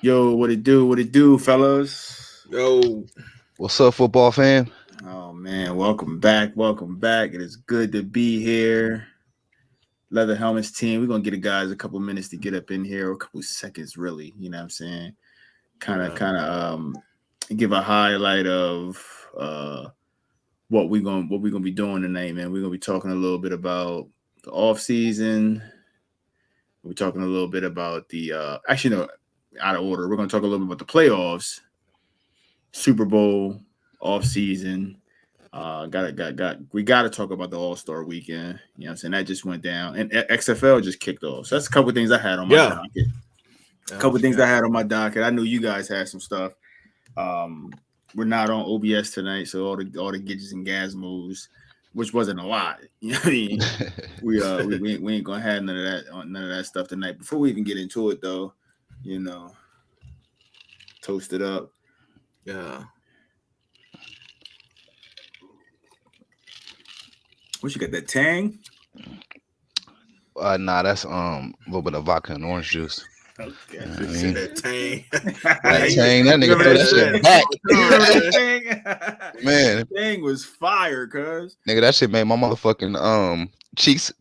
Yo, what it do? What it do, fellas? Yo, What's up, football fan? Oh man, welcome back. Welcome back. It is good to be here. Leather Helmets team. We're gonna get the guys a couple minutes to get up in here, or a couple seconds, really. You know what I'm saying? Kind of, yeah, kind of, give a highlight of what we gonna be doing tonight, man. We're gonna be talking a little bit about the off season. We're talking a little bit about the actually no, out of order. We're gonna talk a little bit about the playoffs, Super Bowl, off season. We gotta talk about the All-Star weekend. You know what I'm saying? That just went down. And XFL just kicked off. So that's a couple of things I had on my yeah. docket. A couple of things I had on my docket. I knew you guys had some stuff. Um, we're not on OBS tonight, so all the gidgets and gazmos, which wasn't a lot. You know what I mean? We ain't gonna have none of that stuff tonight. Before we even get into it though, you know, toast it up. Yeah. What you got? That Tang? Nah, that's a little bit of vodka and orange juice. Okay. You know what I See mean? that Tang. That You Tang, that nigga remember threw that that shit shit? back. You remember that Tang? Man, Tang was fire, cuz. nigga, that shit made my motherfucking cheeks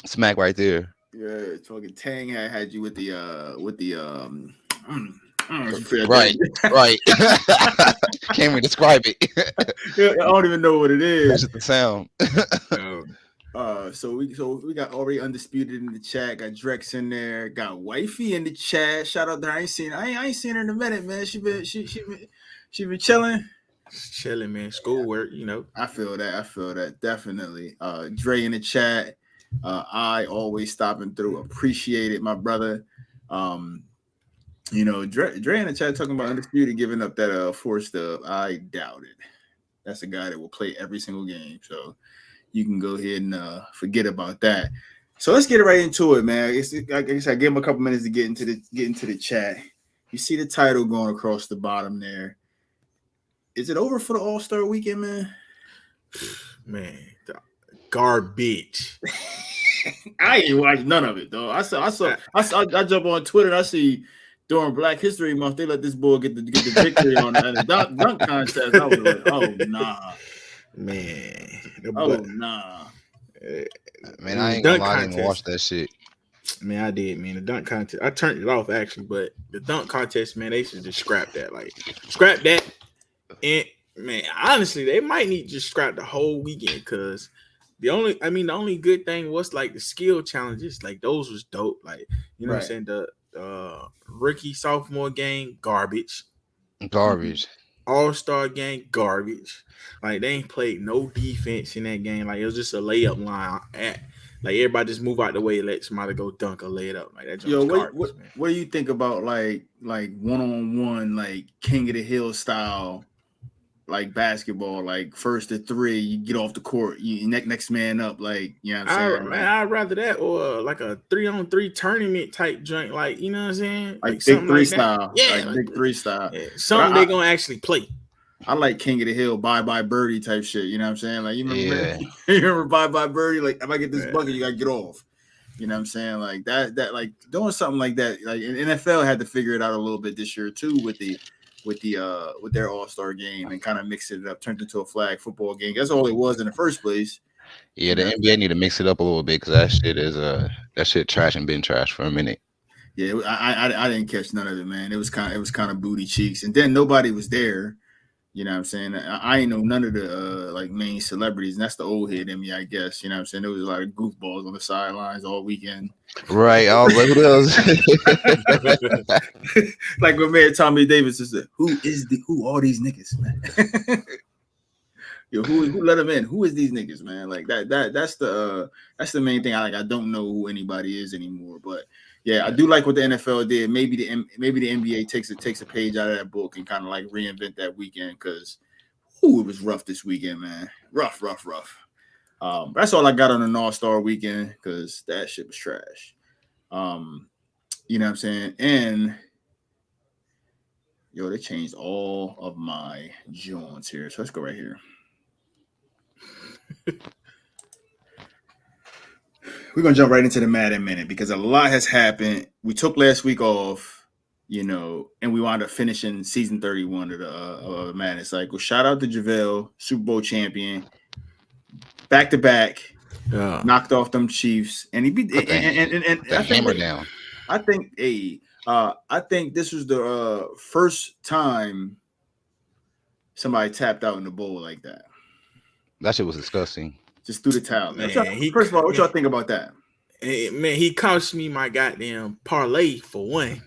smack right there. Yeah, talking Tang had you with the you feel Right, that? right. Can't even describe it. Yeah, I don't even know what it That's is. just the sound. So we got already undisputed in the chat. Got Drex in there. Got wifey in the chat. Shout out to her. I ain't seen her in a minute, man. She been chilling. Chilling, man. Schoolwork, I feel that definitely. Dre in the chat. I always stopping through. Appreciate it, my brother. Dre in the chat talking about undisputed giving up that forced dub. I doubt it. That's a guy that will play every single game. So you can go ahead and forget about that. So let's get right into it, man. I guess I gave him a couple minutes to get into the chat. You see the title going across the bottom there. Is it over for the All-Star weekend, man? Man, garbage. I ain't watched none of it though. I jump on Twitter and I see during Black History Month they let this boy get the victory on the dunk contest. I was like, oh nah, Man. Nah. Man, I ain't Dunk gonna lie, I didn't even watch contest. that shit. Man, I did, man. The dunk contest. I turned it off actually, but the dunk contest, man, they should just scrap that. Like, scrap that. And man, honestly, they might need to just scrap the whole weekend because the only good thing was like the skill challenges. Like those was dope. Like, you know what I'm saying? The rookie sophomore game, garbage. Garbage. All-Star game, garbage. Like they ain't played no defense in that game. Like it was just a layup line. Like everybody just move out the way, let somebody go dunk or lay it up. Like that Yo, just garbage, man. what do you think about like one-on-one, like King of the Hill style, like basketball, like first to three, you get off the court, you next man up, like you know what I'm saying? I'd rather that or like a 3-on-3 tournament type joint, like you know what I'm saying, like something big three like style, that. Yeah, like big three style. Yeah, something they gonna actually play. I like King of the Hill, bye bye birdie type shit. You know what I'm saying? Like you remember, Yeah. you remember bye bye birdie? Like if I get this bucket, you gotta get off. You know what I'm saying? Like that like doing something like that. Like NFL had to figure it out a little bit this year too with their All-Star game and kind of mixed it up, turned it into a flag football game. That's all it was in the first place. Yeah, the NBA need to mix it up a little bit because that shit trash and been trash for a minute. Yeah, I didn't catch none of it, man. It was kind of booty cheeks, and then nobody was there. You know what I'm saying? I ain't know none of the like main celebrities, and that's the old head in me, I guess. You know what I'm saying? There was a lot of goofballs on the sidelines all weekend. Right. I was like, who else? Like when man Tommy Davis said, who are these niggas, man? Yo, who let them in? Who is these niggas, man? Like that's the main thing. I don't know who anybody is anymore. But yeah, I do like what the NFL did. Maybe the NBA takes a page out of that book and kind of like reinvent that weekend because it was rough this weekend, man. Rough. That's all I got on an All-Star weekend because that shit was trash. You know what I'm saying? And yo, they changed all of my joints here. So let's go right here. We're gonna jump right into the Madden minute because a lot has happened. We took last week off. you know, and we wound up finishing season 31 of Madness. Like, well, shout out to JaVale, Super Bowl champion, back to back, knocked off them Chiefs, and he beat and the I think hammer down. I think I think this was the first time somebody tapped out in the bowl like that. That shit was disgusting. Just threw the towel. Man, first of all, what y'all think about that? Man, he cost me my goddamn parlay for one.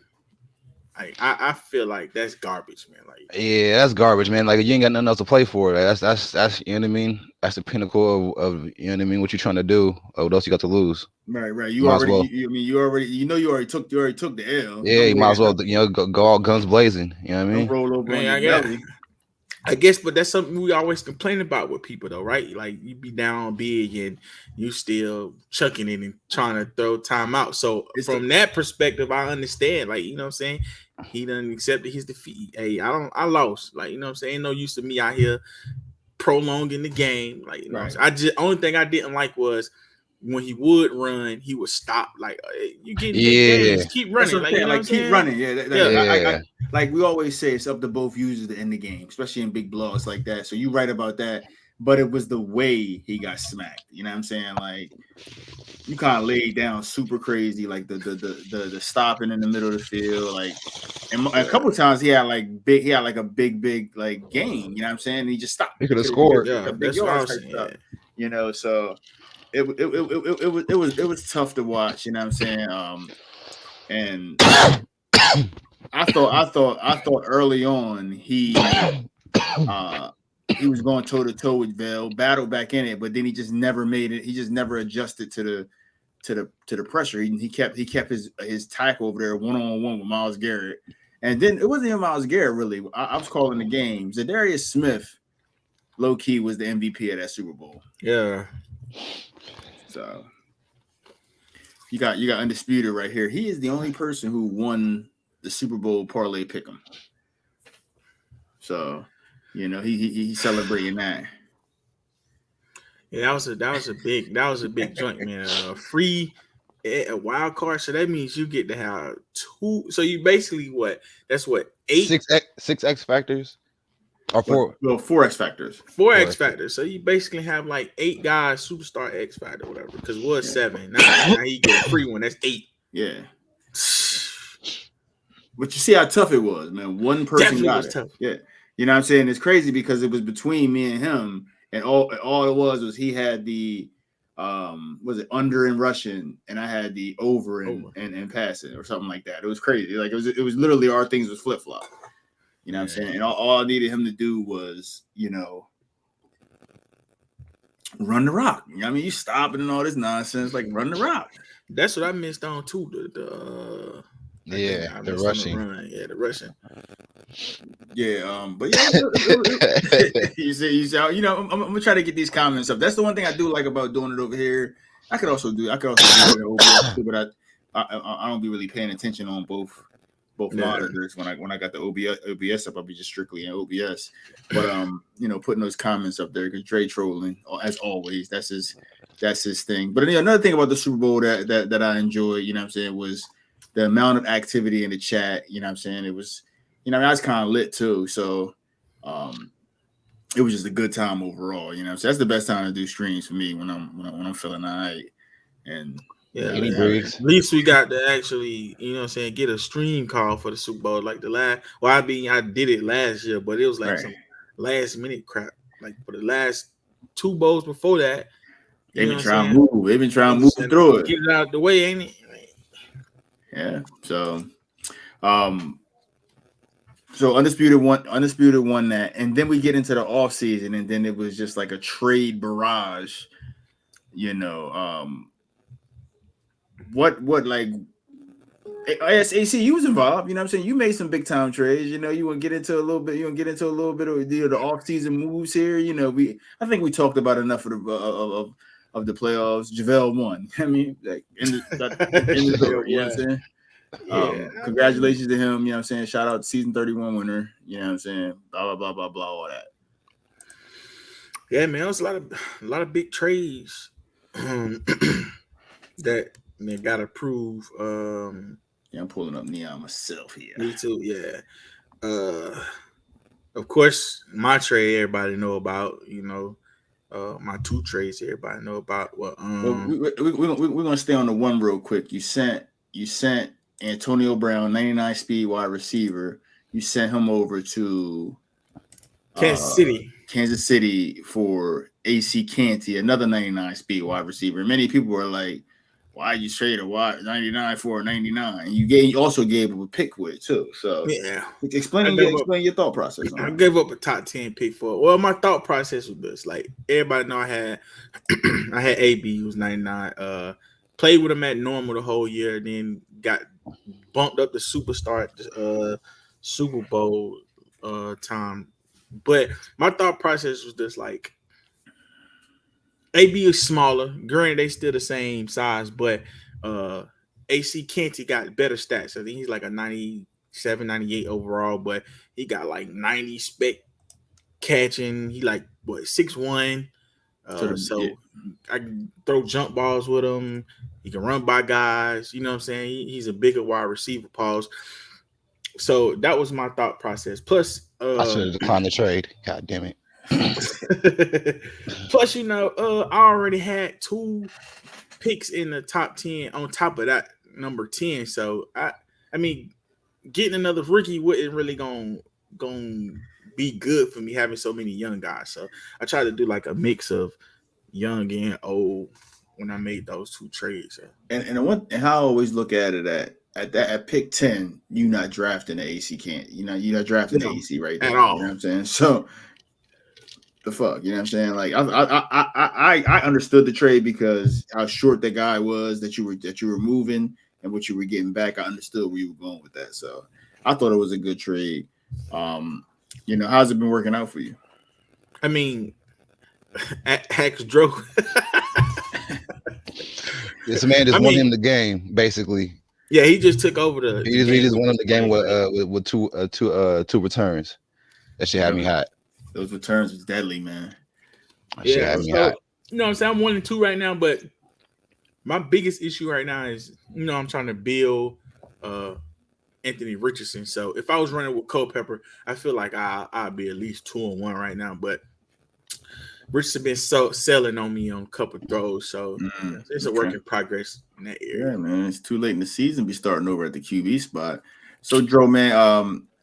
I feel like that's garbage, man. Like, yeah, that's garbage, man. Like, you ain't got nothing else to play for. That's you know what I mean. That's the pinnacle of you know what I mean. What you trying to do? What else you got to lose? Right. You already took the L. Yeah, you might as well go all guns blazing. You know what I mean? Roll over on your belly. I guess, but that's something we always complain about with people, though, right? Like, you be down big and you still chucking it and trying to throw time out. So from that perspective, I understand. Like, you know what I'm saying? He done accepted his defeat. Hey, I lost. Like, you know what I'm saying? Ain't no use to me out here prolonging the game. Like, you know what I'm saying? Only thing I didn't like was when he would run, he would stop. Like, you get games, keep running. Like, you know what I'm keep saying? running. Like we always say, it's up to both users to end the game, especially in big blocks like that. So you right about that, but it was the way he got smacked. You know what I'm saying? Like, you kind of laid down super crazy, like the stopping in the middle of the field, like, and a couple of times he had like a big like game. You know what I'm saying? And he just stopped. He could have scored. Yeah, that's what I was saying. You know, so. It was tough to watch, you know what I'm saying? And I thought early on he was going toe to toe with Vail, battled back in it, but then he just never made it. He just never adjusted to the pressure. He kept his tackle over there 1-on-1 with Myles Garrett, and then it wasn't even Myles Garrett really. I was calling the game. Zadarius Smith, low key, was the MVP of that Super Bowl. Yeah. So you got Undisputed right here. He is the only person who won the Super Bowl parlay pick'em. So, you know, he's celebrating that. Yeah, that was a big joint, man. Free a wild card, so that means you get to have two. So you basically eight, six X factors. Or four? Well, 4 X factors. 4 X factors. So you basically have like 8 guys, superstar X factor, whatever. Because it was 7. Now you get a free one. That's 8. Yeah. But you see how tough it was, man. One person Definitely got was it. tough. Yeah. You know what I'm saying? It's crazy because it was between me and him, and all it was he had the was it under and rushing, and I had the over and passing or something like that. It was crazy. Like it was literally our things was flip flop. You know what I'm saying? And all I needed him to do was, you know, run the rock. You know what I mean? You stopping and all this nonsense, like run the rock. That's what I missed on too. The rushing. The rushing. Yeah, but yeah, you see, you know, I'm gonna try to get these comments up. That's the one thing I do like about doing it over here. I could also do it over OBS too, but I don't be really paying attention on both monitors. When I got the OBS up, I'll be just strictly in OBS. But you know, putting those comments up there because Dre trolling as always. That's his thing. But another thing about the Super Bowl that I enjoyed, you know what I'm saying, was the amount of activity in the chat. You know what I'm saying? It was, you know, I was kind of lit too. So it was just a good time overall. You know, so that's the best time to do streams for me when I'm feeling all right. And yeah, at least we got to actually, you know what I'm saying, get a stream call for the Super Bowl. Like I did it last year, but it was like some last minute crap. Like for the last 2 bowls before that, they've been trying to move. They've been trying to move through it. Get it out the way, ain't it? Yeah. So, so Undisputed won that, and then we get into the off season, and then it was just like a trade barrage. You know, what like AC, you was involved, you know what I'm saying? You made some big time trades, you know, you want to get into a little bit of the off season moves here. You know, I think we talked about enough of the playoffs. JaVale won. I mean, like in the door, you know what I'm saying? Congratulations to him, you know what I'm saying? Shout out to season 31 winner, you know what I'm saying? Blah blah blah blah all that. Yeah, man, it was a lot of big trades that got approved. Yeah, I'm pulling up Neon myself here. Me too. Yeah. Of course, my trade everybody know about. My 2 trades everybody know about. Well, we're gonna stay on the one real quick. You sent Antonio Brown, 99 speed wide receiver. You sent him over to Kansas City for AC Canty, another 99 speed wide receiver. Many people were like, "Why you trade a wide 99 for a 99?" You also gave him a pick with it too. So yeah, explain your thought process. I gave up a top 10 pick for it. Well, my thought process was this: like everybody know, I had AB, who was 99. Played with him at normal the whole year, then got bumped up to superstar Super Bowl time. But my thought process was this: like, AB is smaller. Granted, they still the same size, but AC Canty got better stats. I think he's like a 97, 98 overall, but he got like 90 spec catching. He like 6'1". So I can throw jump balls with him. He can run by guys. You know what I'm saying? He's a bigger wide receiver. Pause. So that was my thought process. Plus, I should have declined the trade. God damn it. Plus, I already had 2 picks in the top 10 on top of that number 10. So I mean, getting another rookie wouldn't really gonna be good for me having so many young guys. So I tried to do like a mix of young and old when I made those 2 trades. And how I always look at it at pick 10, you're not drafting the AC can't. You're not drafting the AC right there. At all. You know what I'm saying? So the fuck, you know what I'm saying? Like I understood the trade because how short the guy was that you were moving and what you were getting back. I understood where you were going with that. So I thought it was a good trade. How's it been working out for you? I mean, Hacks Dro. This man just won him the game, basically. Yeah, he just took over He just won him the game with two returns. That shit had me hot. Those returns was deadly, man. That shit had me hot. You know what I'm saying? I'm 1-2 right now, but my biggest issue right now is, I'm trying to build Anthony Richardson. So if I was running with Culpepper, I feel like I'd be at least 2-1 right now. But Richardson been selling on me on a couple throws, so it's a work in progress in that area. Yeah, man, it's too late in the season. Be starting over at the QB spot. So, Dro, man,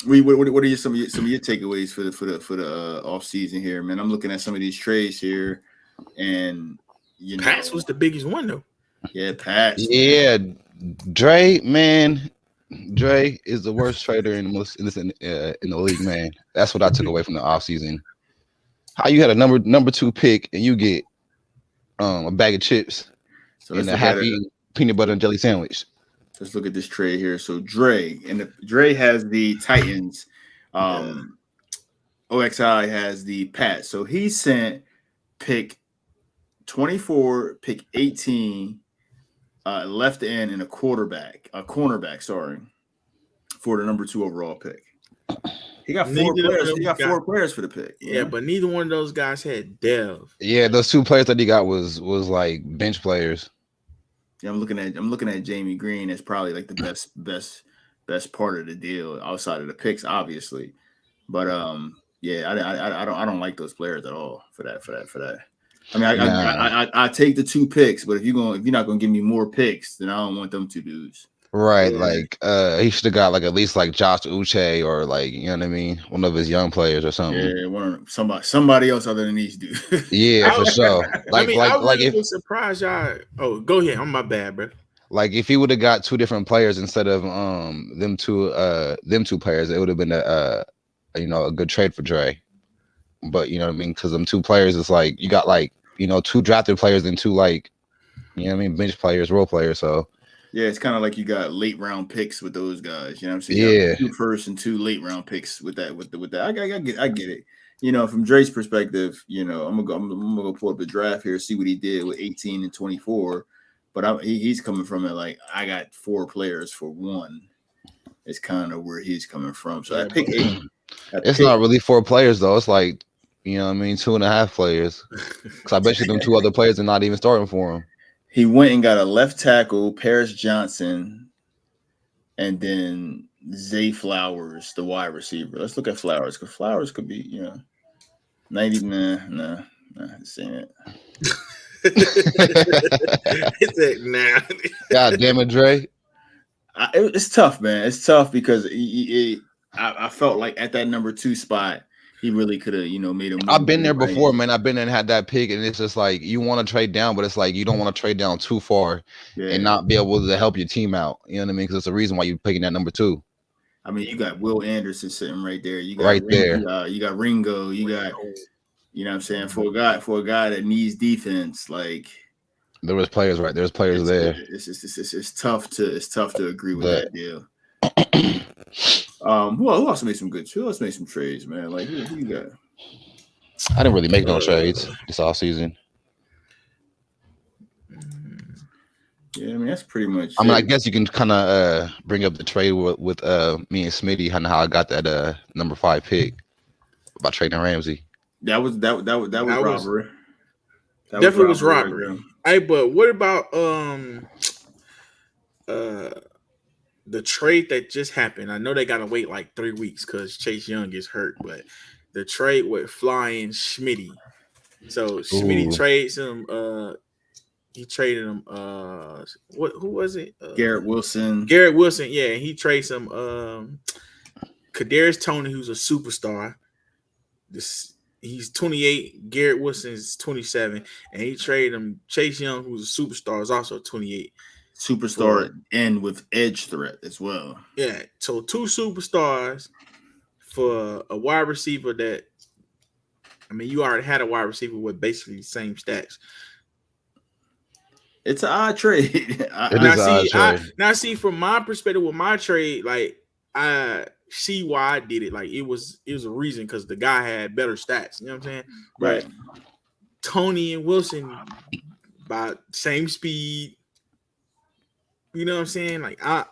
what are some of your takeaways for the off season here, man? I'm looking at some of these trades here, and Pats was the biggest one though. Yeah, Pats. Yeah, Dre, man. Dre is the worst trader in the league, man. That's what I took away from the offseason. How you had a number 2 pick and you get a bag of chips and a happy peanut butter and jelly sandwich. Let's look at this trade here. So Dre has the Titans. OXI has the Pats. So he sent pick 24, pick 18, left end, and a cornerback, for the number 2 overall pick. He got 4 players. He got 4 players for the pick. Yeah, but neither one of those guys had Dev. Yeah, those 2 players that he got was like bench players. Yeah, I'm looking at Jamie Green as probably like the best part of the deal outside of the picks, obviously. But yeah, I don't like those players at all for that. I mean, I take the 2 picks, but if you're not gonna give me more picks, then I don't want them 2 dudes. Right, like he should have got like at least like Josh Uche or like, you know what I mean, one of his young players or something. Yeah, somebody else other than these dudes. Yeah, for sure. I was surprised y'all. Oh, go ahead. I'm my bad, bro. Like if he would have got 2 different players instead of them two players, it would have been a good trade for Dre. But you know what I mean, because them 2 players, it's like you got like 2 drafted players and 2 like bench players, role players. So. Yeah, it's kind of like you got late round picks with those guys. You know what I'm saying? Yeah. 2 first and 2 late round picks with that. I get it. From Dre's perspective, I'm gonna go pull up the draft here, see what he did with 18 and 24. But he's coming from it like I got 4 players for 1. It's kind of where he's coming from. So I pick 8. It's not really 4 players though. It's like 2.5 players. Because I bet you them 2 other players are not even starting for him. He went and got a left tackle, Paris Johnson, and then Zay Flowers, the wide receiver. Let's look at Flowers because Flowers could be, 90. Nah, saying it. It's like, nah. God damn it, Dre. It's tough, man. It's tough because I felt like at that number 2 spot, he really could have, made a move. I've been there before, man. I've been there and had that pick, and it's just like you want to trade down, but it's like you don't want to trade down too far and not be able to help your team out. You know what I mean? Because it's the reason why you're picking that number 2. I mean, you got Will Anderson sitting right there. You got right there. You got Ringo. You got, you know what I'm saying? For a guy that needs defense, like there was players right there. There's players there. It's tough to agree with that deal. Who else made some good? Who else made some trades, man? Like who you got? I didn't really make no trades this offseason. Yeah, I mean that's pretty much. I mean, I guess you can kind of bring up the trade with me and Smitty and how I got that number 5 pick about trading Ramsey. That was robbery. Definitely was robbery. Hey, but what about the trade that just happened? I know they gotta wait like 3 weeks because Chase Young is hurt, but the trade with Flying Schmitty. So Schmitty trades him. He traded him. Who was it? Garrett Wilson. Garrett Wilson. Yeah, he trades him. Kadarius Toney, who's a superstar. He's 28. Garrett Wilson is 27, and he traded him. Chase Young, who's a superstar, is also 28. Superstar and with edge threat as well. Yeah, so 2 superstars for a wide receiver that. I mean, you already had a wide receiver with basically the same stats. It's an odd trade. Now, see, from my perspective with my trade, like I see why I did it. Like it was a reason because the guy had better stats. You know what I'm saying? Right. But Toney and Wilson about same speed. You know what I'm saying? Like I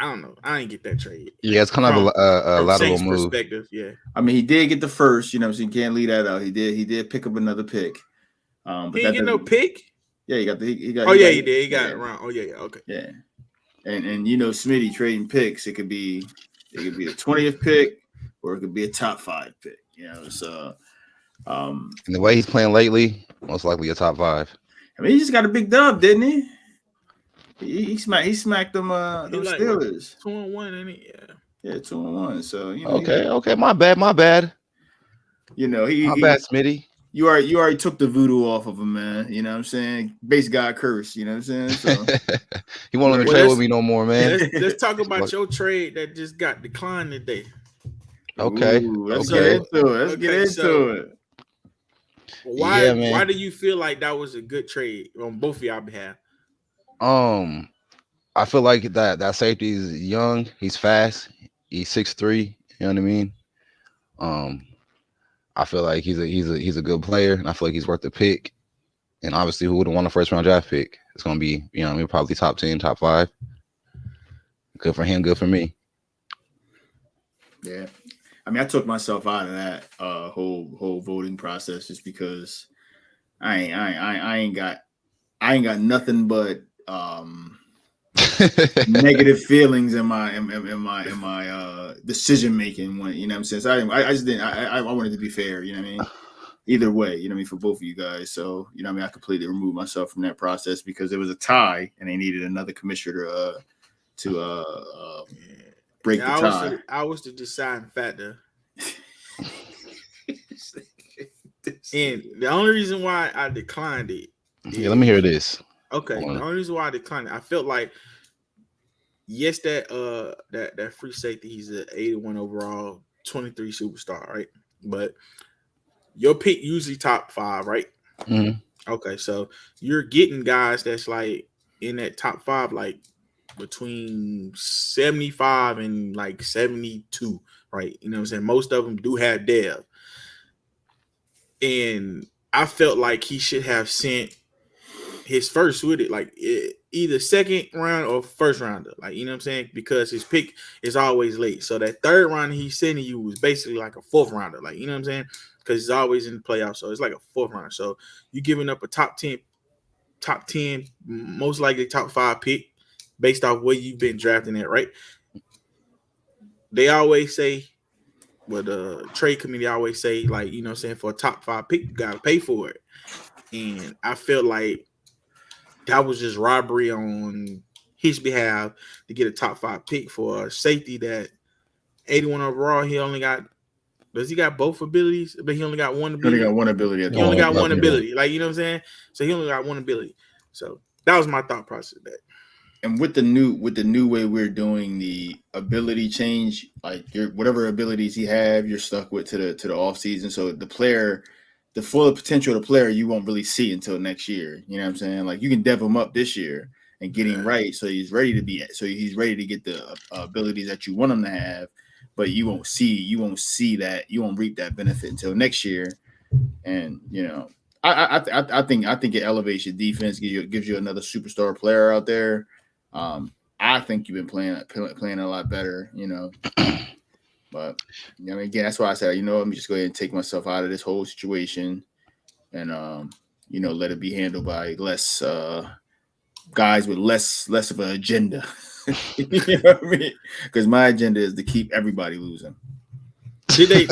don't know. I didn't get that trade. Yeah, it's kind of a lateral move. Perspective, yeah. I mean, he did get the first. You know, so you can't leave that out. He did pick up another pick. But he didn't get no pick. Yeah, he got. He did. He got it wrong. Oh yeah. Okay. Yeah, and Smitty trading picks. It could be a 20th pick, or it could be a top 5 pick. So. And the way he's playing lately, most likely a top 5. I mean, he just got a big dub, didn't he? He smacked them Steelers. 2-1, ain't it? Yeah, 2-1. So okay, my bad. My bad, Smitty. You already took the voodoo off of him, man. You know what I'm saying? Base God curse. You know what I'm saying? So he won't let me trade with me no more, man. Let's talk about your trade that just got declined today. Okay. Let's get into it. Why do you feel like that was a good trade on both of y'all behalf? I feel like that safety is young. He's fast. He's 6'3". You know what I mean? I feel like he's a good player, and I feel like he's worth the pick. And obviously, who wouldn't want a first round draft pick? It's gonna be, probably top 10, top 5. Good for him. Good for me. Yeah, I mean, I took myself out of that whole voting process just because I ain't got nothing but negative feelings in my decision making when, you know what I'm saying? So I just didn't I wanted to be fair, you know what I mean? Either way, you know what I mean, for both of you guys. So, you know what I mean, I completely removed myself from that process because it was a tie and they needed another commissioner to break the tie. I was the deciding factor. And the only reason why I declined it. Yeah, let me hear this. Okay. The only reason why I declined it, I felt like yes, that free safety, he's an 81 overall, 23 superstar, right? But your pick usually top 5, right? Mm-hmm. Okay, so you're getting guys that's like in that top 5, like between 75 and like 72, right? You know what I'm saying? Most of them do have depth. And I felt like he should have sent his first with it, like either second round or first rounder, like, you know what I'm saying? Because his pick is always late. So that third round he's sending you was basically like a 4th rounder, like, you know what I'm saying? Because he's always in the playoffs, so it's like a 4th rounder. So you're giving up a top 10, most likely top 5 pick based off where you've been drafting at, right? they always say, well, the trade committee always say, like, you know what I'm saying, for a top 5 pick, you gotta pay for it. And I felt like that was just robbery on his behalf to get a top 5 pick for a safety that 81 overall. Does he got both abilities? But he only got one ability. He only got one ability. He only got one ability. Like, you know what I'm saying? So he only got one ability. So that was my thought process of that. And with the new way we're doing the ability change, like whatever abilities he have, you're stuck with to the off season. So the full potential of the player you won't really see until next year. You know what I'm saying? Like you can dev him up this year and get him right, so he's ready to get the abilities that you want him to have, but you won't reap that benefit until next year. And you know, I think it elevates your defense, gives you another superstar player out there. I think you've been playing a lot better, you know. But I mean, again, that's why I said, you know, let me just go ahead and take myself out of this whole situation, and you know, let it be handled by less guys with less of an agenda. You know what I mean? Because my agenda is to keep everybody losing. Did they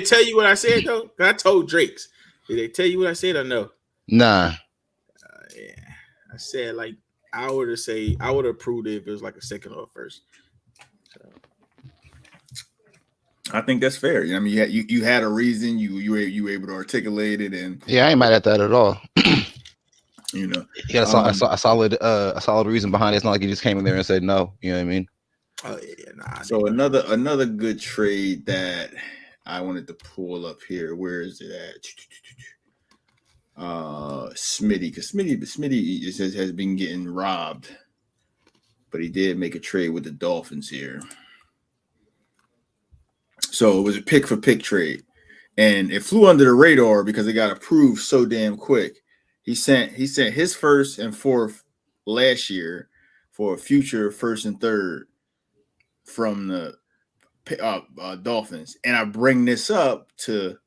tell you what I said though? I told Drakes. Did they tell you what I said or no? Nah. Yeah, I said like I would have approved it if it was like a second or a first. So. I think that's fair. I mean, you had a reason. You were able to articulate it, and yeah, I ain't mad at that at all. You know, he had a solid reason behind it. It's not like he just came in there and said no. You know what I mean? Oh yeah, nah. So another good trade that I wanted to pull up here. Where is it at? Smitty, because Smitty has been getting robbed, but he did make a trade with the Dolphins here. So it was a pick for pick trade, and it flew under the radar because it got approved so damn quick. He sent his first and fourth last year for a future first and third from the Dolphins, and I bring this up to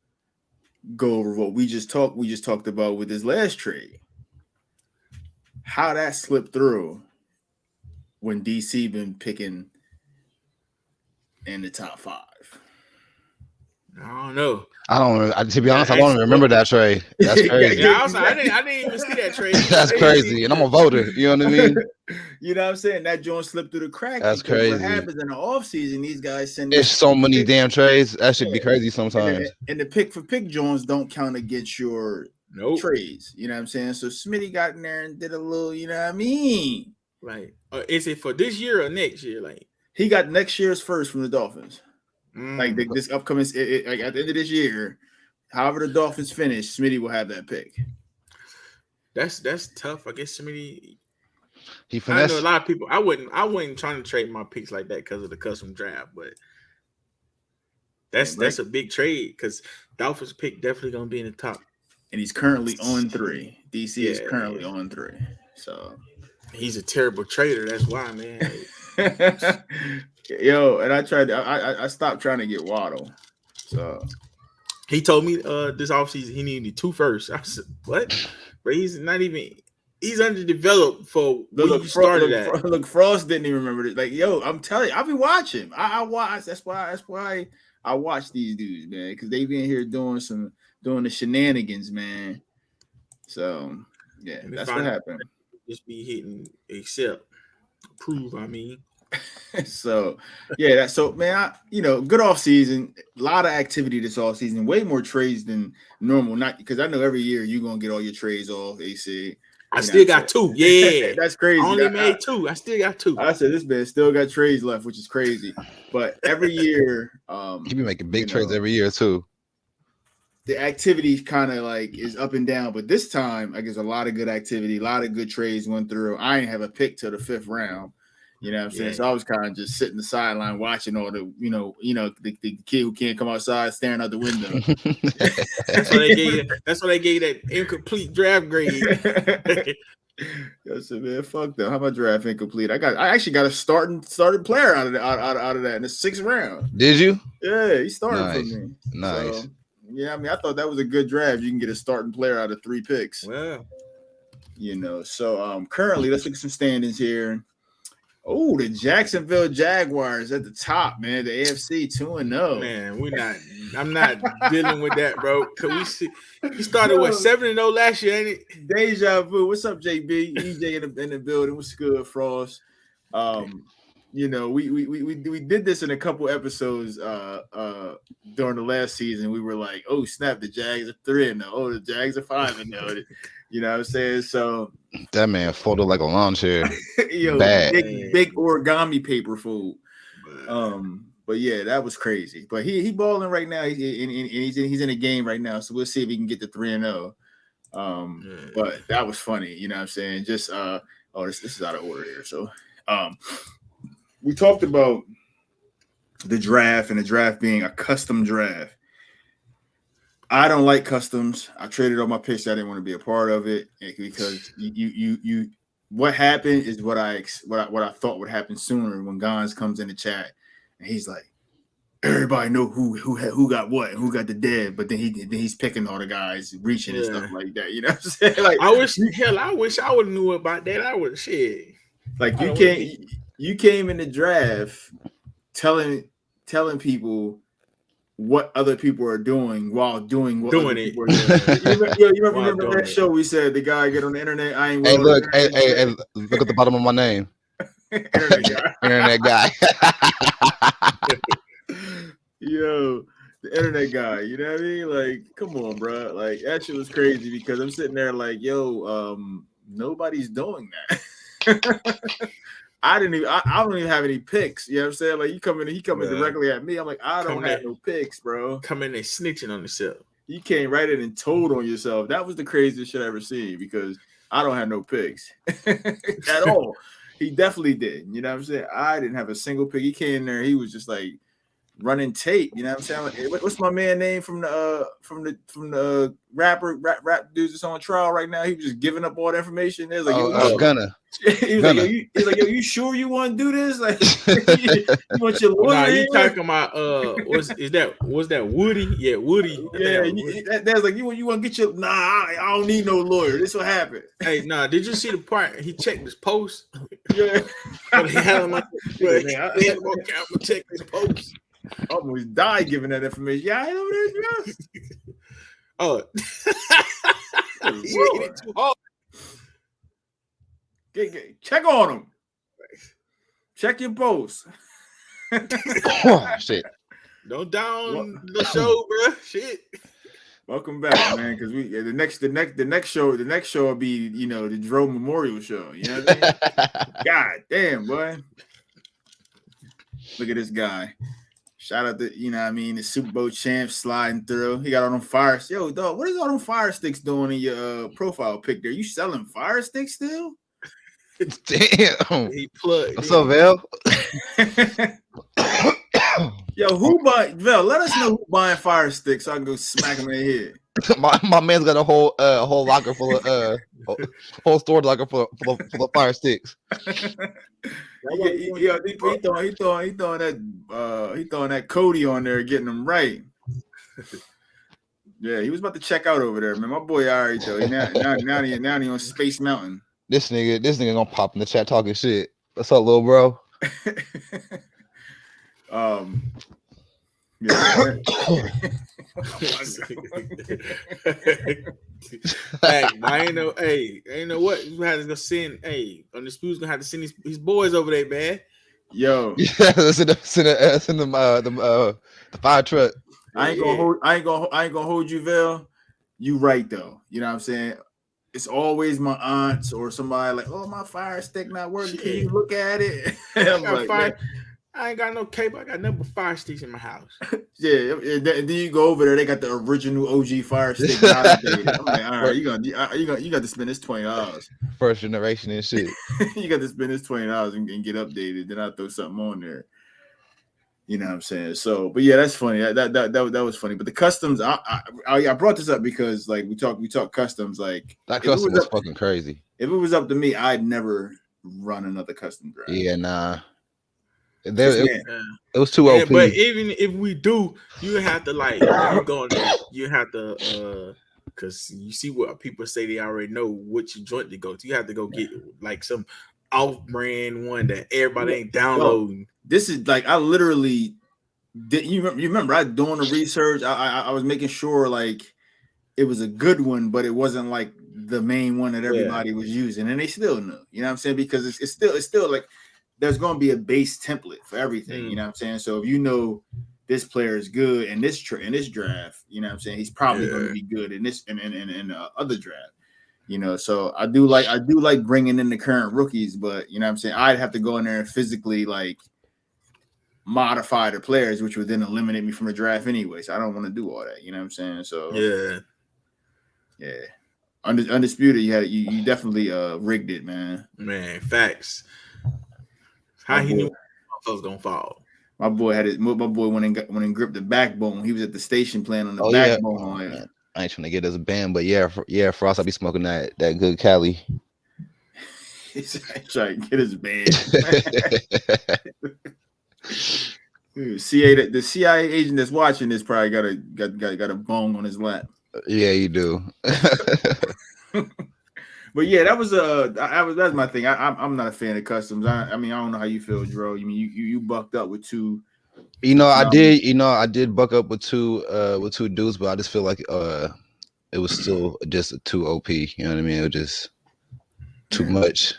go over what we just talked about with his last trade. How that slipped through when DC been picking in the top 5. I don't know. To be honest, I don't even remember that trade. That's crazy. Yeah, I didn't even see that trade. That's crazy. And I'm a voter. You know what I mean? You know what I'm saying? That joint slipped through the cracks. That's crazy. What happens in the offseason, these guys send there's so many damn trades. That should be crazy sometimes. And the pick for pick joints don't count against your trades. You know what I'm saying? So Smitty got in there and did a little, you know what I mean? Like, is it for this year or next year? Like, he got next year's first from the Dolphins. Like this upcoming, like at the end of this year, however the Dolphins finish, Smitty will have that pick. That's tough. I guess Smitty. He finessed. I know a lot of people. I wasn't trying to trade my picks like that because of the custom draft, but that's a big trade because Dolphins pick definitely gonna be in the top. And he's currently on 3. DC is currently on 3. So he's a terrible trader. That's why, man. Yo, and I stopped trying to get Waddle. So he told me this offseason he needed 2 firsts. I said, what? But he's underdeveloped for where you started at. Look, Frost didn't even remember it. Like, yo, I'm telling you, I've been watching. I watch. That's why I watch these dudes, man, because they been here doing the shenanigans, man. So yeah, that's what happened. Just be hitting accept, approve. I mean. So yeah, man, good off season, a lot of activity this off season, way more trades than normal. Not because I know every year you're gonna get all your trades off. AC, I still got 2. Yeah, that's crazy. I only made 2. I still got 2. I said this man still got trades left, which is crazy. But every year, he be making big trades every year too. The activity kind of like is up and down, but this time I guess a lot of good activity, a lot of good trades went through. I ain't have a pick till the 5th round. You know what I'm saying? So I was kind of just sitting the sideline watching all the, the kid who can't come outside staring out the window. That's why they gave that incomplete draft grade. I said, man, fuck that. How about draft incomplete? I actually got a starting player out of that in the 6th round. Did you? Yeah, he started for me. Nice. So, yeah, I mean, I thought that was a good draft. You can get a starting player out of 3 picks. Wow. So currently, let's look at some standings here. Oh, the Jacksonville Jaguars at the top, man. The AFC 2-0. Man, I'm not dealing with that, bro. Cause we started with 7-0 last year, ain't it? Deja vu. What's up, JB? EJ in the building. What's good, Frost? You know, we did this in a couple episodes during the last season. We were like, oh snap, the Jags are 3-0. Oh, the Jags are 5-0. You know what I'm saying? So that man folded like a lawn chair. Yo, Bad. big origami paper fold. But yeah, that was crazy. But he balling right now. He's in a game right now. So we'll see if he can get to 3-0. But that was funny. You know what I'm saying? Just this is out of order here. So we talked about the draft and the draft being a custom draft. I don't like customs. I traded all my picks. I didn't want to be a part of it because you what happened is what I thought would happen sooner when Gons comes in the chat and he's like, everybody know who got what and who got the dead, but then he's picking all the guys reaching and stuff like that. You know what I'm saying? Like I wish I would have knew about that. I would shit. Like you came in the draft telling people what other people are doing while doing what doing it. You remember that show we said the guy get on the internet? I ain't. Hey, look! Hey! Look at the bottom of my name. Internet guy. Yo, the internet guy. You know what I mean? Like, come on, bro. Like that shit was crazy because I'm sitting there like, yo, nobody's doing that. I don't even have any picks. You know what I'm saying? Like he coming directly at me. I'm like, I don't have no picks, bro. Come in there snitching on yourself. You came right in and told on yourself. That was the craziest shit I ever seen because I don't have no picks at all. He definitely did. You know what I'm saying? I didn't have a single pick. He came in there. He was just like running tape. You know what I'm saying? Like, hey, what's my man name from the rap dudes that's on trial right now? He was just giving up all the information. There's like, Gunna. He was like, yo, you sure you want to do this? Like, you want your lawyer? Nah, you talking about was that Woody? Yeah, Woody. Yeah, that's like you want to get your I don't need no lawyer. This what happened. Hey, did you see the part he checked his post? Yeah, he had him on camera check his post. I almost died giving that information. Yeah, I know this. Oh, he hit it too hard. Check on him. Check your post. Oh, shit. Don't down the show, bro. Shit. Welcome back, man. Because the next show will be the Dro Memorial Show. You know what I mean? God damn, boy. Look at this guy. Shout out to the Super Bowl champ sliding through. He got all them fire. Yo, dog, what is all them fire sticks doing in your profile pic there? You selling fire sticks still? Damn. He plugged. What's up, Vel? Yo, who buy Vel? Let us know who buying fire sticks so I can go smack him in the head. My man's got a whole locker full of whole storage locker full of fire sticks. He throwing that Cody on there, getting them right. Yeah, he was about to check out over there, man. My boy, all right though. Now he on Space Mountain. This nigga gonna pop in the chat talking shit. What's up, little bro? Yeah. I ain't know what you had to go send. Hey, on the Spoon's gonna have to send his boys over there, man. Yo, yeah, send them the fire truck. I ain't gonna hold you, Vel. You right though. You know what I'm saying? It's always my aunts or somebody like, oh, my fire stick not working. Can you look at it? I ain't got no cable. I got nothing but fire sticks in my house. Yeah, and then you go over there. They got the original OG fire stick. I'm like, all right, you got to spend this $20. First generation and shit. You got to spend this $20 and get updated. Then I throw something on there. You know what I'm saying? So, but yeah, that's funny. That was funny. But the customs, I brought this up because like we talk customs. Like that custom was fucking crazy. If it was up to me, I'd never run another custom draft. Yeah, nah. It was too OP. But even if we do, you have to you have to because you see what people say they already know which joint to go to. You have to go get like some off-brand one that everybody ain't downloading. This is like I literally did. You remember I doing the research. I was making sure like it was a good one, but it wasn't like the main one that everybody was using, and they still knew. You know what I'm saying? Because it's still like there's going to be a base template for everything. You know what I'm saying? So if you know this player is good in this draft, you know what I'm saying, he's probably going to be good in this and other draft. You know, so I do like bringing in the current rookies, but you know what I'm saying, I'd have to go in there and physically like modify the players, which would then eliminate me from the draft anyway. So I don't want to do all that. You know what I'm saying? So yeah. Undisputed, you definitely rigged it, man. Man, facts. How he knew I was gonna fall. My boy went and gripped the backbone. He was at the station playing on the backbone. Yeah. I ain't trying to get us banned, but Frost, I'll be smoking that good Cali. He's trying to get his banned. The CIA agent that's watching this probably got a bone on his lap. Yeah, you do. But yeah, that's my thing. I'm not a fan of customs. I mean, I don't know how you feel, Dro. I mean, you bucked up with two. You know, I did buck up with two dudes, but I just feel like it was still just too OP. You know what I mean? It was just too much.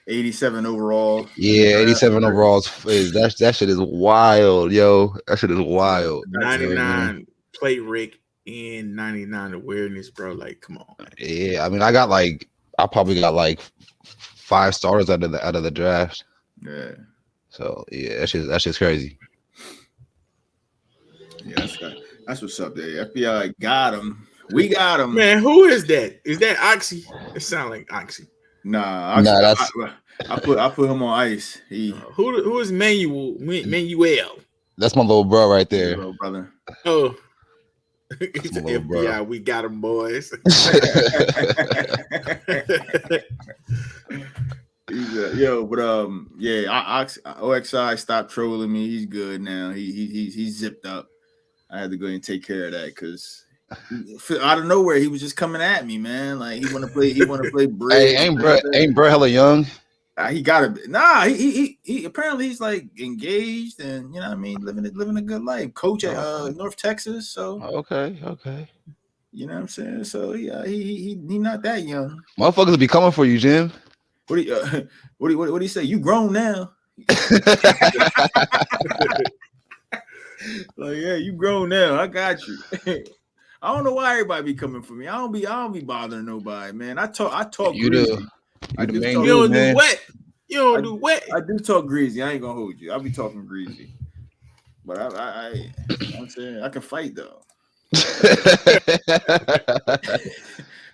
87 overall. Yeah, 87 overalls. That shit is wild, yo. That shit is wild. 99 play Rick and 99 awareness, bro. Like, come on. Yeah, I mean, I probably got like 5 starters out of the draft. Yeah. So yeah, that's just crazy. Yeah, that's what's up there. FBI got him. We got him. Man, who is that? Is that Oxy? It sounds like Oxy. Nah, that's I put him on ice. Who is Manuel? That's my little bro right there. Little brother. Oh, he's the FBI. Bro. We got him, boys. OXI stopped trolling me. He's good now. He's zipped up. I had to go and take care of that because out of nowhere he was just coming at me, man. Like he want to play bridge. Hey, ain't bro hella young? He gotta be. Nah, he apparently he's like engaged and you know what I mean, living a good life. Coach at North Texas. So okay. You know what I'm saying? So yeah, he not that young. Motherfuckers be coming for you, Jim. What do you say? You grown now. Like, yeah, you grown now. I got you. I don't know why everybody be coming for me. I don't be bothering nobody, man. I talk you greasy. You don't do wet. You don't do wet. I do talk greasy. I ain't gonna hold you. I'll be talking greasy. But I I'm saying I can fight though.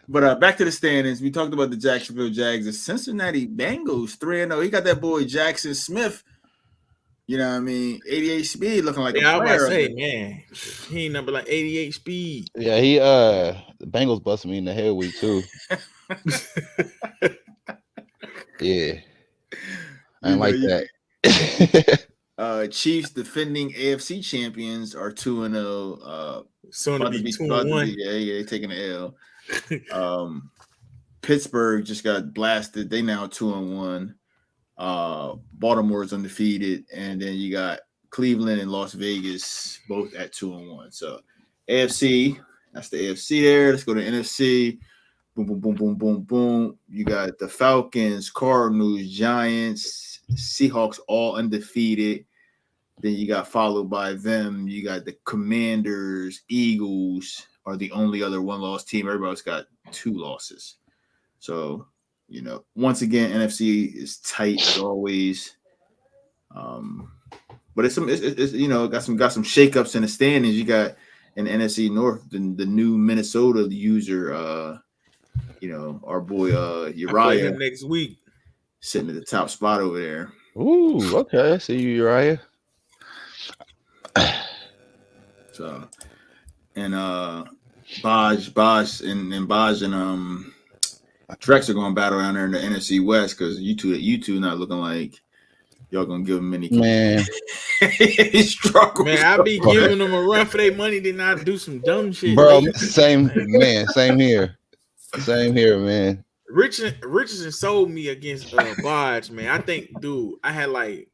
But back to the standings. We talked about the Jacksonville Jags. The Cincinnati Bengals 3-0. He got that boy Jackson Smith. You know what I mean? 88 speed looking like a player. I was about to say, man, he ain't number like 88 speed. Yeah, the Bengals busted me in the head week too. Yeah. I ain't like that. Chiefs defending AFC champions are 2-0. Soon to be 2-1. Yeah, they're taking the L. Pittsburgh just got blasted. They now 2-1. Baltimore's undefeated, and then you got Cleveland and Las Vegas both at 2-1. So AFC, that's the AFC there. Let's go to NFC. Boom, boom, boom, boom, boom, boom. You got the Falcons, Cardinals, Giants, Seahawks all undefeated. Then you got followed by them. You got the Commanders, Eagles are the only other one-loss team. Everybody else got 2 losses. So, you know, once again, NFC is tight as always. But it's you know, got some shakeups in the standings. You got in the NFC North the new Minnesota user, you know, our boy Uriah next week sitting at the top spot over there. Ooh, okay. I see you, Uriah. So, and Baj and Drex are going to battle down there in the NFC West because you two not looking like y'all gonna give them any. Man, he struggles. Man, I be giving them a run for their money, then I do some dumb shit, bro. Same here, man. Richardson sold me against Bodge, man. I think, dude, I had like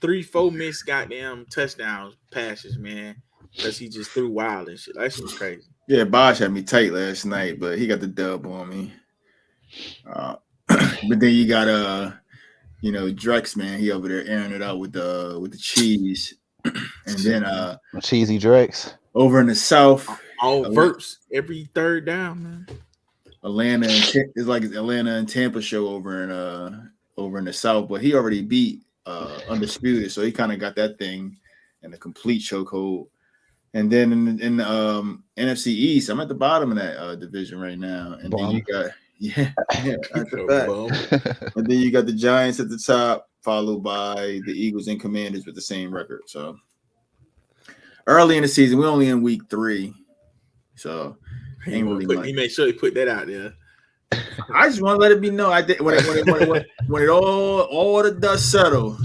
3-4 missed goddamn touchdowns passes, man, because he just threw wild and shit. That shit was crazy. Yeah, Bosch had me tight last night, but he got the dub on me. But then you got Drex, man. He over there airing it out with the cheese, and then Cheesy Drex over in the south, all verts every third down, man. Atlanta is like Atlanta and Tampa show over in the south, but he already beat Undisputed, so he kind of got that thing in a complete chokehold. And then in NFC East, I'm at the bottom of that division right now, and then you got that's a fact. And then you got the Giants at the top, followed by the Eagles and Commanders with the same record. So early in the season, we're only in week 3, so ain't really much. He made sure he put that out there. I just want to let it be known. I did when it all the dust settle,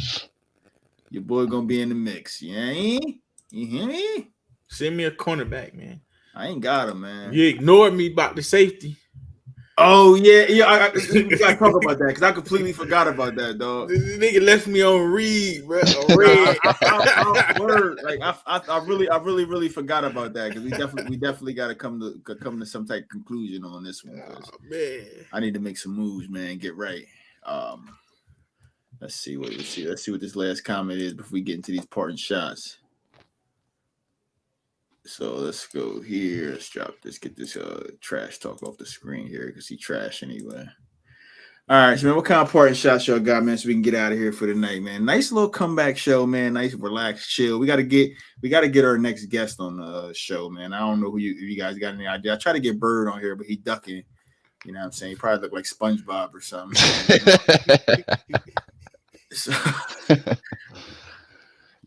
your boy gonna be in the mix. You hear me? Send me a cornerback, man. I ain't got him, man. You ignored me about the safety. Oh yeah. We gotta talk about that because I completely forgot about that, dog. This nigga left me on read, bro. I really forgot about that because we definitely got to come to some type of conclusion on this one. Oh, man, I need to make some moves, man. Get right. Let's see what this last comment is before we get into these parting shots. So let's go here. Let's get this trash talk off the screen here because he trash anyway. All right, so man, what kind of parting shots y'all got, man? So we can get out of here for the night, man. Nice little comeback show, man. Nice, relaxed, chill. We gotta get our next guest on the show, man. I don't know if you guys got any idea. I tried to get Bird on here, but he ducking. You know what I'm saying? He probably look like SpongeBob or something. So.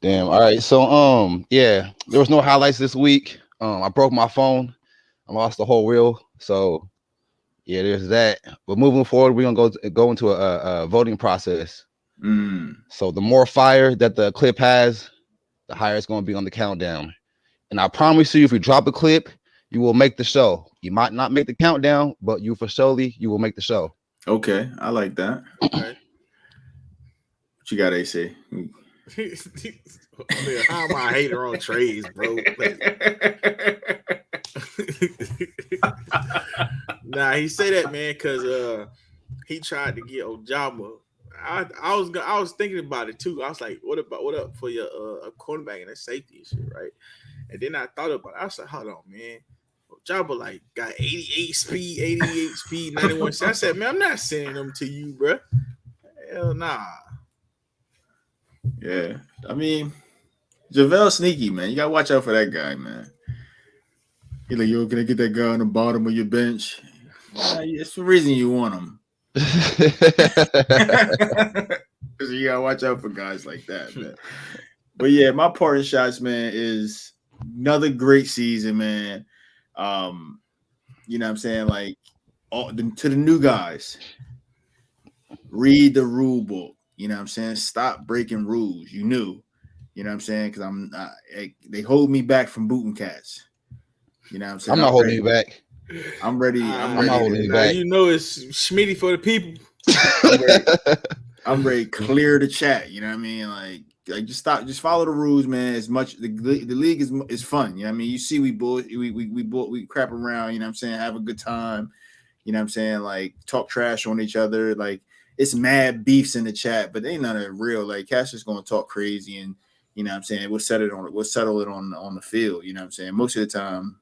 Damn. All right. So yeah, there was no highlights this week. I broke my phone. I lost the whole reel. So yeah, there's that. But moving forward, we're gonna go into a voting process. So the more fire that the clip has, the higher it's gonna be on the countdown. And I promise you, if you drop a clip, you will make the show. You might not make the countdown, but you will make the show. Okay, I like that. Okay. What you got, AC? How am I a hater on trades, bro? Nah, he said that, man, because he tried to get Ojama. I was thinking about it too. I was like, what up for your cornerback and a safety and shit, right? And then I thought about it. I was like, hold on, man. Ojama like got 88 speed, 91. I said, man, I'm not sending them to you, bro. Hell nah. Yeah, I mean, JaVale sneaky, man. You gotta watch out for that guy, man. He's like, yo, can I get that guy on the bottom of your bench? It's the reason you want him. Because you gotta watch out for guys like that, man. But yeah, my parting shots, man, is another great season, man. You know what I'm saying? Like, to the new guys, read the rule book. You know what I'm saying? Stop breaking rules. You knew. You know what I'm saying? Because they hold me back from booting cats. You know what I'm saying? I'm not holding you back. I'm ready. I'm not holding you back. You know it's Schmitty for the people. I'm ready to clear the chat. You know what I mean? Like just stop. Just follow the rules, man. As much the league is fun. You know what I mean? You see, we crap around. You know what I'm saying? Have a good time. You know what I'm saying? Like talk trash on each other. Like. It's mad beefs in the chat, but they none of it real. Like Cash is gonna talk crazy, and you know what I'm saying we'll settle it on the field. You know what I'm saying most of the time,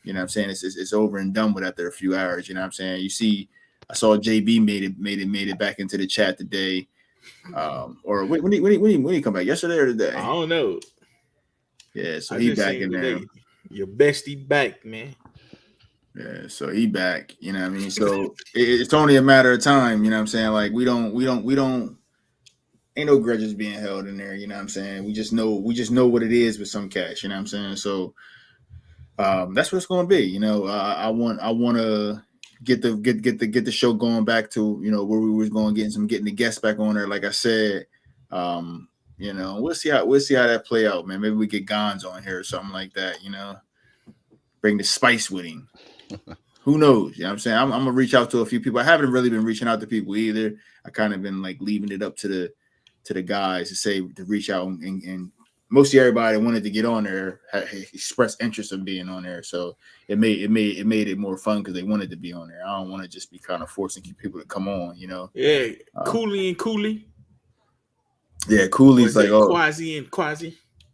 you know what I'm saying it's over and done with after a few hours. You know what I'm saying. You see, I saw JB made it back into the chat today, or when he come back yesterday or today? I don't know. Yeah, so he back in there. Your bestie back, man. Yeah, so he back, you know what I mean? So it's only a matter of time, you know what I'm saying? Like we don't ain't no grudges being held in there, you know what I'm saying? We just know what it is with some cash, you know what I'm saying? So that's what it's going to be, you know. I want to get the show going back to, you know, where we was going, getting the guests back on there, like I said. You know, we'll see how that play out, man. Maybe we get Gons on here or something like that, you know. Bring the spice with him. who knows? You know what I'm saying? I'm gonna reach out to a few people. I haven't really been reaching out to people either. I kind of been like leaving it up to the guys to reach out and mostly everybody that wanted to get on there expressed interest in being on there. So it made it more fun because they wanted to be on there. I don't want to just be kind of forcing people to come on, you know. Yeah, Cooley. Yeah, Cooley's like Quasi.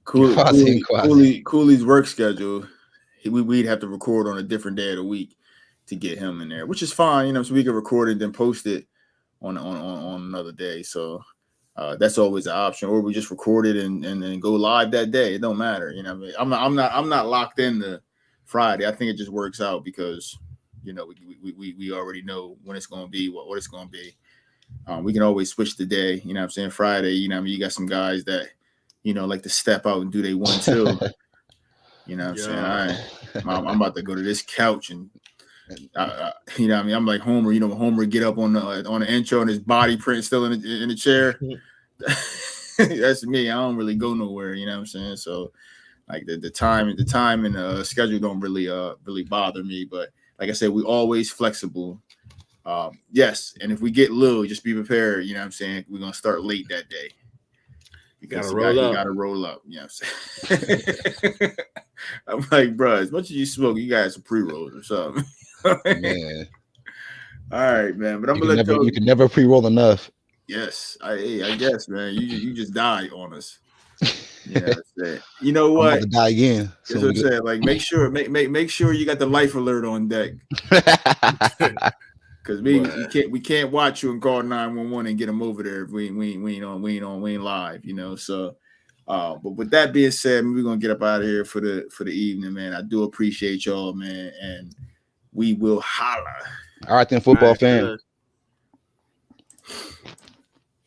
Cooley's work schedule. We'd have to record on a different day of the week to get him in there, which is fine, you know. So we can record it and then post it on another day. So that's always an option, or we just record it and then go live that day. It don't matter, you know. I mean, I'm not locked into Friday. I think it just works out because you know we already know when it's going to be, what it's going to be. We can always switch the day, you know what I'm saying? Friday, you know, I mean, you got some guys that, you know, like to step out and do they 1-2. You know what I'm saying? All right, I'm about to go to this couch and you know what I mean? I'm like Homer, you know, when Homer get up on the intro and his body print still in the chair. That's me. I don't really go nowhere, you know what I'm saying? So like the time and schedule don't really bother me. But like I said, we always flexible. Yes, and if we get low, just be prepared. You know what I'm saying? We're gonna start late that day because you gotta roll up. You know what I'm saying? I'm like, bro, as much as you smoke, you got some pre-rolls or something. Man. All right, man. But you can never pre-roll enough. Yes, I guess, man. You just died on us. Yeah, you know what? I'm about to die again. That's what I'm saying. Like, make sure you got the life alert on deck. Because we can't watch you and call 911 and get them over there if we ain't live, you know. So, but with that being said, we're gonna get up out of here for the evening, man. I do appreciate y'all, man, and we will holla. All right, then, football fan.